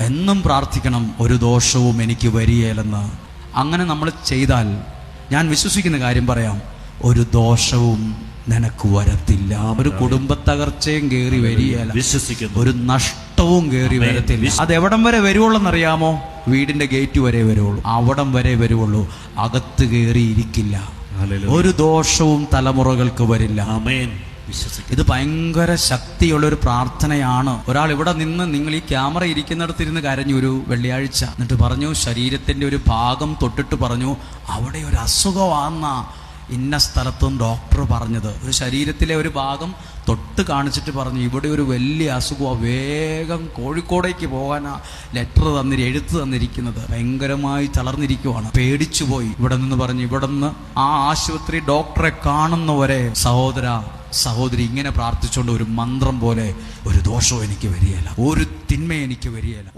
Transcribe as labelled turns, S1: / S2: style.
S1: എന്നും പ്രാർത്ഥിക്കണം, ഒരു ദോഷവും എനിക്ക് വരികയില്ലെന്ന്. അങ്ങനെ നമ്മൾ ചെയ്താൽ ഞാൻ വിശ്വസിക്കുന്ന കാര്യം പറയാം, ഒരു ദോഷവും നിനക്ക് വരത്തില്ല. ഒരു കുടുംബത്തകർച്ചയും കയറി വരികയില്ല, വിശ്വസിക്കുന്നു. ഒരു നഷ്ടവും കയറി വരത്തില്ല. അത് എവിടം വരെ വരുവുള്ളെന്നറിയാമോ? വീടിന്റെ ഗേറ്റ് വരെ വരുവുള്ളൂ, അവിടം വരെ വരുവുള്ളൂ. അകത്ത് കയറി ഇരിക്കില്ല. ഒരു ദോഷവും തലമുറകൾക്ക് വരില്ല. ആമേൻ. ഇത് ഭയങ്കര ശക്തിയുള്ളൊരു പ്രാർത്ഥനയാണ്. ഒരാൾ ഇവിടെ നിന്ന്, നിങ്ങൾ ഈ ക്യാമറ ഇരിക്കുന്നിടത്തിരുന്ന് കരഞ്ഞു ഒരു വെള്ളിയാഴ്ച. എന്നിട്ട് പറഞ്ഞു, ശരീരത്തിന്റെ ഒരു ഭാഗം തൊട്ടിട്ട് പറഞ്ഞു, അവിടെ ഒരു അസുഖമാണെന്നാ ഇന്ന സ്ഥലത്തും ഡോക്ടർ പറഞ്ഞത്. ഒരു ശരീരത്തിലെ ഒരു ഭാഗം തൊട്ട് കാണിച്ചിട്ട് പറഞ്ഞു, ഇവിടെ ഒരു വലിയ അസുഖമാണ്, വേഗം കോഴിക്കോടേക്ക് പോകാനാ ലെറ്റർ എഴുത്ത് തന്നിരിക്കുന്നത്. ഭയങ്കരമായി തളർന്നിരിക്കുവാണ്, പേടിച്ചു പോയി. ഇവിടെ നിന്ന് പറഞ്ഞു, ഇവിടെ നിന്ന് ആ ആശുപത്രി ഡോക്ടറെ കാണുന്നവരെ സഹോദര സഹോദരി ഇങ്ങനെ പ്രാർത്ഥിച്ചുകൊണ്ട് ഒരു മന്ത്രം പോലെ, ഒരു ദോഷവും എനിക്ക് വരികയില്ല, ഒരു തിന്മ എനിക്ക് വരികയില്ല.